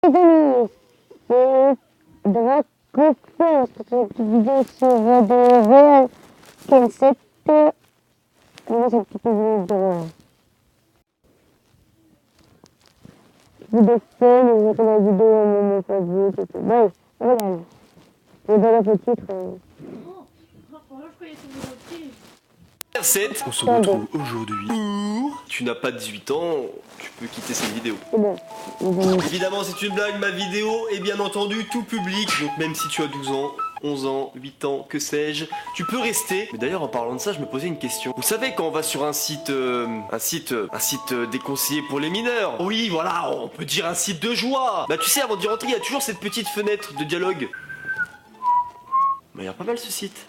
amis, c'est Drac Coquin, c'est une vidéo sur des réels concepts. Moi, c'est une petite vidéo de vidéo fun, on va faire la vidéo à mon favori, et tout. Bref, voilà. Et voilà le titre. On se retrouve aujourd'hui. Tu n'as pas 18 ans, tu peux quitter cette vidéo. C'est bon. Évidemment, c'est une blague, ma vidéo est bien entendu tout public. Donc même si tu as 12 ans, 11 ans, 8 ans, que sais-je, tu peux rester. Mais d'ailleurs, en parlant de ça, je me posais une question. Vous savez, quand on va sur un site déconseillé pour les mineurs. Oui, voilà, on peut dire un site de joie. Bah tu sais, avant d'y rentrer, il y a toujours cette petite fenêtre de dialogue. Bah il y a pas mal ce site.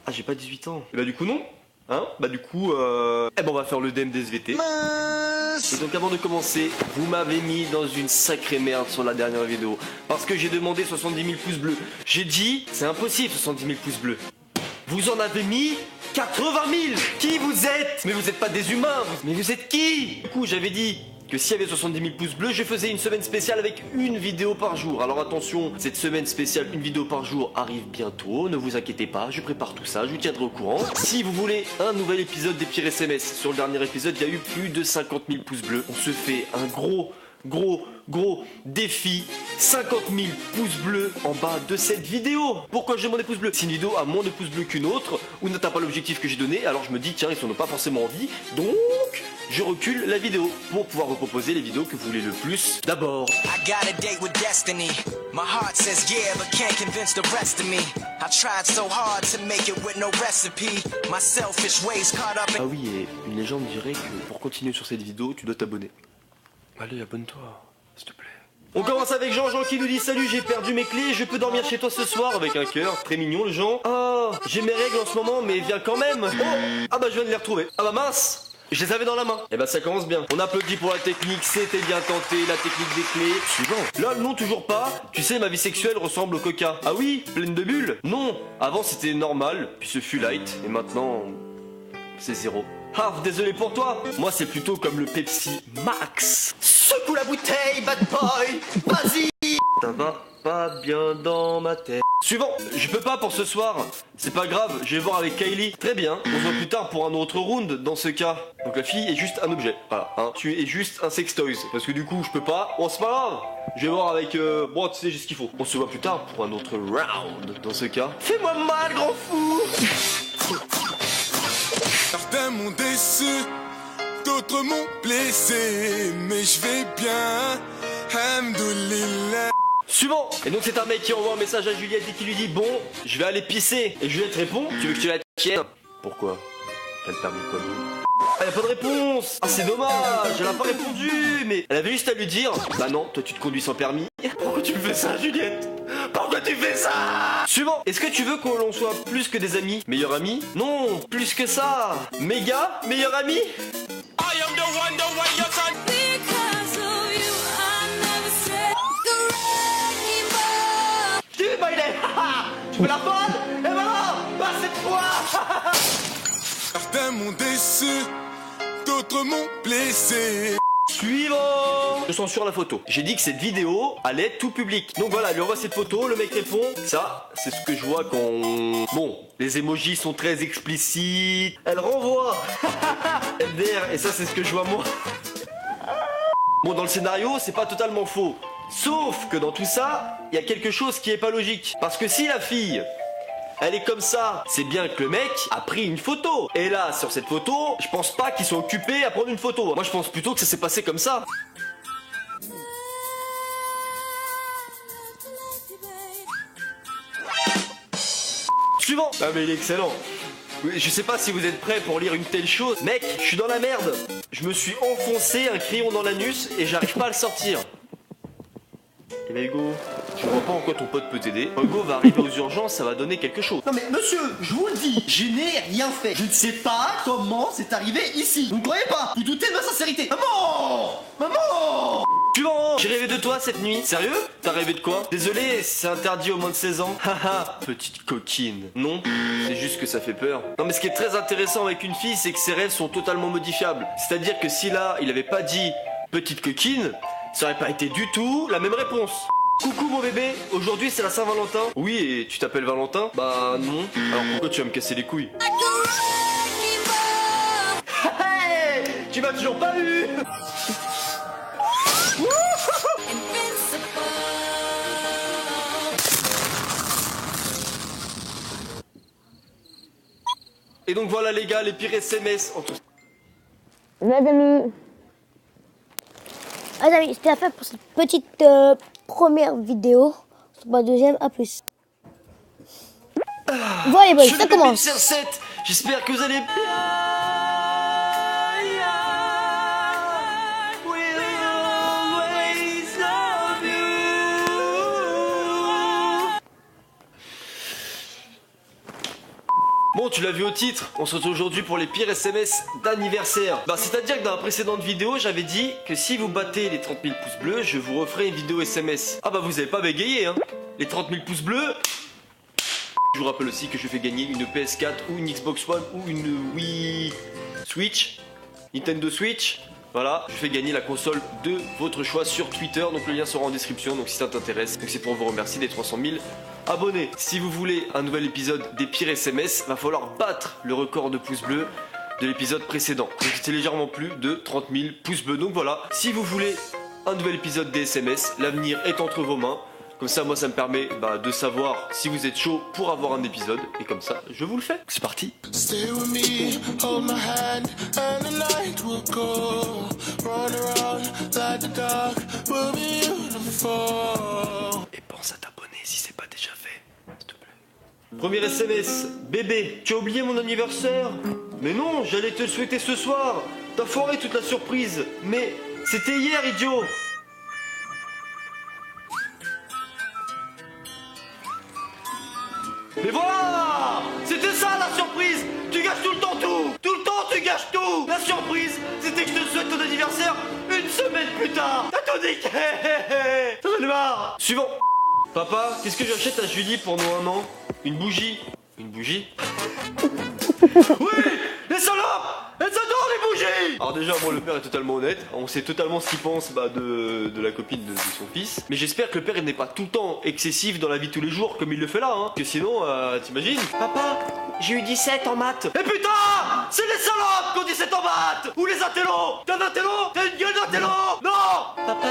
Ah, j'ai pas 18 ans. Et bah du coup non. Hein? Bah du coup, eh ben on va faire le DM des SVT. Et donc avant de commencer, vous m'avez mis dans une sacrée merde sur la dernière vidéo. Parce que j'ai demandé 70 000 pouces bleus. J'ai dit, c'est impossible 70 000 pouces bleus. Vous en avez mis 80 000. Qui vous êtes? Mais vous êtes pas des humains. Mais vous êtes qui? Du coup, j'avais dit que s'il y avait 70 000 pouces bleus, je faisais une semaine spéciale avec une vidéo par jour. Alors attention, cette semaine spéciale, une vidéo par jour arrive bientôt. Ne vous inquiétez pas, je prépare tout ça, je vous tiendrai au courant. Si vous voulez un nouvel épisode des pires SMS, sur le dernier épisode, il y a eu plus de 50 000 pouces bleus. On se fait un gros défi, 50 000 pouces bleus en bas de cette vidéo. Pourquoi j'ai demandé pouces bleus? C'est une vidéo à moins de pouces bleus qu'une autre, ou n'atteint pas l'objectif que j'ai donné, alors je me dis tiens, ils n'en ont pas forcément envie, donc je recule la vidéo pour pouvoir vous proposer les vidéos que vous voulez le plus. D'abord, ah oui, et une légende dirait que pour continuer sur cette vidéo, tu dois t'abonner. Allez, abonne-toi, s'il te plaît. On commence avec Jean qui nous dit salut, j'ai perdu mes clés, je peux dormir chez toi ce soir avec un cœur, très mignon le Jean. Ah, j'ai mes règles en ce moment, mais viens quand même. Oh, ah bah je viens de les retrouver. Ah bah mince, je les avais dans la main. Et bah ça commence bien. On applaudit pour la technique, c'était bien tenté, la technique des clés. Suivant. Là, non, toujours pas. Tu sais, ma vie sexuelle ressemble au coca. Ah oui, pleine de bulles. Non, avant c'était normal, puis ce fut light, et maintenant c'est zéro. Ah, désolé pour toi. Moi, c'est plutôt comme le Pepsi Max. Secoue la bouteille, bad boy. Vas-y. Ça va pas bien dans ma tête. Suivant. Je peux pas pour ce soir. C'est pas grave, je vais voir avec Kylie. Très bien. On se voit plus tard pour un autre round dans ce cas. Donc la fille est juste un objet. Voilà. Hein. Tu es juste un sextoys. Parce que du coup, je peux pas. Bon, c'est pas grave. Je vais voir avec... Bon, tu sais, j'ai ce qu'il faut. On se voit plus tard pour un autre round dans ce cas. Fais-moi mal, grand fou. Certains m'ont déçu, d'autres m'ont blessé, mais je vais bien, alhamdoulilah. Suivant. Et donc c'est un mec qui envoie un message à Juliette et qui lui dit bon, je vais aller pisser. Et Juliette répond, tu veux que je te la tienne? Pourquoi? T'as le permis quoi? Ah, y'a pas de réponse. Ah, c'est dommage, elle a pas répondu. Mais elle avait juste à lui dire bah non, toi tu te conduis sans permis. Pourquoi tu me fais ça, Juliette? Pourquoi tu fais ça? Suivant. Est-ce que tu veux que l'on soit plus que des amis? Meilleurs amis? Non, plus que ça. Méga meilleur ami? I am the one you can... Tu veux la folle? Et voilà, pas cette fois. Certains m'ont déçu, d'autres m'ont blessé. Suivant. Je censure la photo. J'ai dit que cette vidéo allait être tout public. Donc voilà, lui envoie cette photo, le mec répond. Ça, c'est ce que je vois quand... Bon, les emojis sont très explicites. Elle renvoie. MDR, et ça c'est ce que je vois moi. Bon, dans le scénario, c'est pas totalement faux. Sauf que dans tout ça, il y a quelque chose qui est pas logique. Parce que si la fille, elle est comme ça, c'est bien que le mec a pris une photo. Et là, sur cette photo, je pense pas qu'ils soient occupés à prendre une photo. Moi, je pense plutôt que ça s'est passé comme ça. Suivant. Ah mais il est excellent. Je sais pas si vous êtes prêts pour lire une telle chose. Mec, je suis dans la merde. Je me suis enfoncé un crayon dans l'anus et j'arrive pas à le sortir. Eh ben Hugo, je vois pas en quoi ton pote peut t'aider. Hugo va arriver aux urgences, ça va donner quelque chose. Non mais monsieur, je vous le dis, je n'ai rien fait. Je ne sais pas comment c'est arrivé ici. Vous ne croyez pas? Vous doutez de ma sincérité. Maman! Maman! Suivant. J'ai rêvé de toi cette nuit. Sérieux? T'as rêvé de quoi? Désolé, c'est interdit aux moins de 16 ans. Haha, petite coquine. Non, c'est juste que ça fait peur. Non mais ce qui est très intéressant avec une fille, c'est que ses rêves sont totalement modifiables. C'est-à-dire que si là, il avait pas dit petite coquine, Ça aurait pas été du tout la même réponse. Coucou mon bébé, aujourd'hui c'est la Saint-Valentin. Oui, et tu t'appelles Valentin? Bah non. Alors pourquoi tu vas me casser les couilles? Hey, tu m'as toujours pas eu. Et donc voilà les gars, les pires SMS entre... Les amis. Les amis, c'était la fin pour cette petite première vidéo. Sur ma deuxième, à plus. Voilà les boys, ça commence. 7, j'espère que vous allez bien. Bon, tu l'as vu au titre, on se retrouve aujourd'hui pour les pires SMS d'anniversaire. Bah, c'est-à-dire que dans la précédente vidéo, j'avais dit que si vous battez les 30 000 pouces bleus, je vous referai une vidéo SMS. Ah bah, vous avez pas bégayé, hein. Les 30 000 pouces bleus. Je vous rappelle aussi que je fais gagner une PS4 ou une Xbox One ou une Wii Switch, Nintendo Switch. Voilà, je fais gagner la console de votre choix sur Twitter, donc le lien sera en description, donc si ça t'intéresse. Donc c'est pour vous remercier des 300 000 abonnés. Si vous voulez un nouvel épisode des pires SMS, va falloir battre le record de pouces bleus de l'épisode précédent. Donc c'était légèrement plus de 30 000 pouces bleus. Donc voilà, si vous voulez un nouvel épisode des SMS, l'avenir est entre vos mains. Comme ça, moi, ça me permet de savoir si vous êtes chaud pour avoir un épisode. Et comme ça, je vous le fais. C'est parti. Stay with me, hold my hand, and the night will go. Run around like the dark will be beautiful. Et pense à t'abonner si c'est pas déjà fait, s'il te plaît. Premier SMS. Bébé, tu as oublié mon anniversaire? Mais non, j'allais te le souhaiter ce soir. T'as foiré toute la surprise. Mais c'était hier, idiot. Mais voilà! C'était ça la surprise! Tu gâches tout le temps tout! Tout le temps tu gâches tout! La surprise, c'était que je te souhaite ton anniversaire une semaine plus tard! T'as tout niqué! J'en ai marre! Suivant! Papa, qu'est-ce que j'achète à Julie pour nos 1 an? Une bougie? Une bougie? Oui! Les salopes! Elles adorent les bougies! Alors déjà, moi le père est totalement honnête, on sait totalement ce qu'il pense de la copine de son fils. Mais j'espère que le père il n'est pas tout le temps excessif dans la vie de tous les jours comme il le fait là, hein. Parce que sinon, t'imagines? Papa, j'ai eu 17 en maths. Et putain! C'est les salopes qui ont 17 en maths! Ou les intellos! T'es un intello? T'as une gueule d'intello? Non! Papa,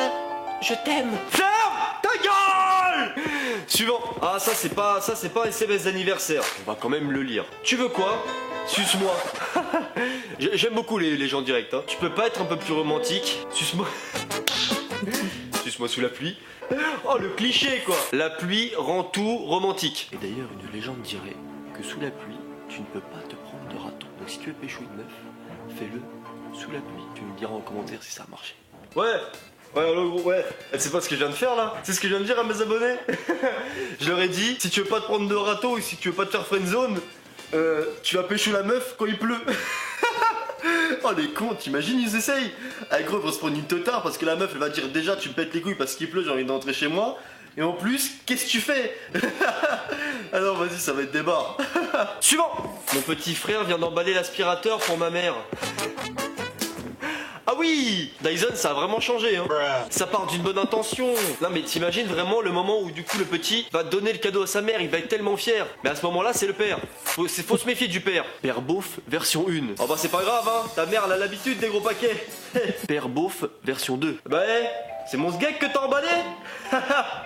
je t'aime. Ferme ta gueule! Suivant. Ah ça c'est pas un SMS d'anniversaire. On va quand même le lire. Tu veux quoi? Suce-moi. J'aime beaucoup les gens directs, hein. Tu peux pas être un peu plus romantique? Suce-moi. Suce-moi sous la pluie. Oh le cliché quoi. La pluie rend tout romantique. Et d'ailleurs une légende dirait que sous la pluie tu ne peux pas te prendre de râteau. Donc si tu veux pécho une meuf, fais-le sous la pluie. Tu me diras en commentaire si ça a marché. Ouais. Ouais, ouais, c'est pas ce que je viens de faire là. C'est ce que je viens de dire à mes abonnés. Je leur ai dit, si tu veux pas te prendre de râteau ou si tu veux pas te faire friendzone, tu vas pêcher la meuf quand il pleut. Oh les cons, t'imagines ils essayent. Ah gros, ils vont se prendre une totard parce que la meuf elle va dire déjà tu me pètes les couilles parce qu'il pleut, j'ai envie d'entrer chez moi. Et en plus, qu'est-ce que tu fais? Ah non vas-y, ça va être débat. Suivant. Mon petit frère vient d'emballer l'aspirateur pour ma mère. Ah oui, Dyson ça a vraiment changé hein. Ça part d'une bonne intention. Non mais t'imagines vraiment le moment où du coup le petit va donner le cadeau à sa mère, il va être tellement fier. Mais à ce moment là c'est le père. Faut se méfier du père. Père beauf version 1. Oh bah c'est pas grave hein, ta mère elle a l'habitude des gros paquets. Père beauf version 2. Bah c'est mon sgeg que t'as emballé.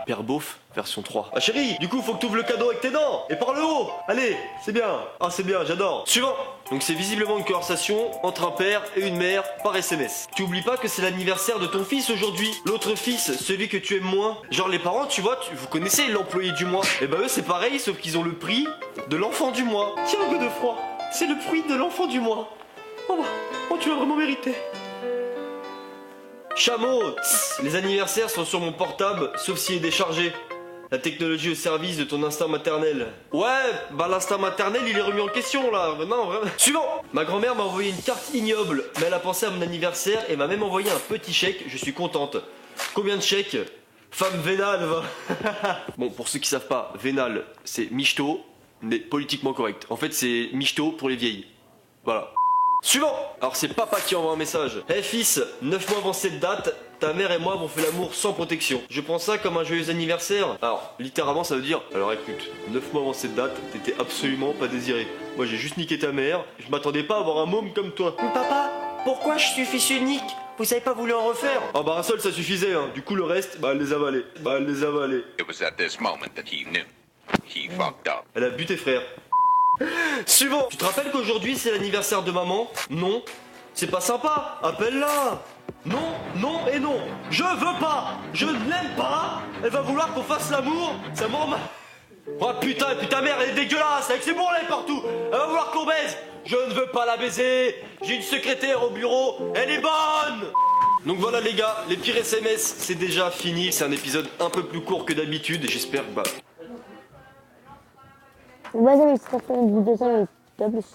Père beauf version 3. Ah chérie, du coup faut que t'ouvres le cadeau avec tes dents. Et par le haut. Allez, c'est bien. Ah c'est bien, j'adore. Suivant. Donc c'est visiblement une conversation entre un père et une mère par SMS. Tu oublies pas que c'est l'anniversaire de ton fils aujourd'hui. L'autre fils, celui que tu aimes moins. Genre les parents, tu vois, vous connaissez l'employé du mois. Et bah eux c'est pareil, sauf qu'ils ont le prix de l'enfant du mois. Tiens un peu de froid. C'est le prix de l'enfant du mois. Oh tu l'as vraiment mérité. Chameau, les anniversaires sont sur mon portable, sauf s'il est déchargé. La technologie au service de ton instinct maternel. Ouais, bah l'instinct maternel il est remis en question là. Non, vraiment. Suivant. Ma grand-mère m'a envoyé une carte ignoble, mais elle a pensé à mon anniversaire et m'a même envoyé un petit chèque. Je suis contente. Combien de chèques? Femme vénale, va. Bon, pour ceux qui savent pas, vénale, c'est michto, mais politiquement correct. En fait, c'est michto pour les vieilles. Voilà. Suivant. Alors c'est papa qui envoie un message. Hey fils, 9 mois avant cette date, ta mère et moi avons fait l'amour sans protection. Je prends ça comme un joyeux anniversaire. Alors, littéralement, ça veut dire, alors écoute, 9 mois avant cette date, t'étais absolument pas désiré. Moi, j'ai juste niqué ta mère, je m'attendais pas à avoir un môme comme toi. Mais papa, pourquoi je suis fils unique? Vous avez pas voulu en refaire? Ah bah un seul, ça suffisait, hein. Du coup, le reste, bah elle les avalait. It was at this moment that he knew. He fucked up. Elle a bu tes frères. Suivant. Tu te rappelles qu'aujourd'hui, c'est l'anniversaire de maman? Non. C'est pas sympa, appelle-la. Non, non et non. Je veux pas. Je ne l'aime pas. Elle va vouloir qu'on fasse l'amour. Ça m'en... Oh putain, et puis ta mère, elle est dégueulasse, avec ses bourrelets partout. Elle va vouloir qu'on baise. Je ne veux pas la baiser. J'ai une secrétaire au bureau. Elle est bonne. Donc voilà les gars, les pires SMS, c'est déjà fini. C'est un épisode un peu plus court que d'habitude. Et j'espère que... Vas-y, mais c'est pas une vidéo, ça, mais plus.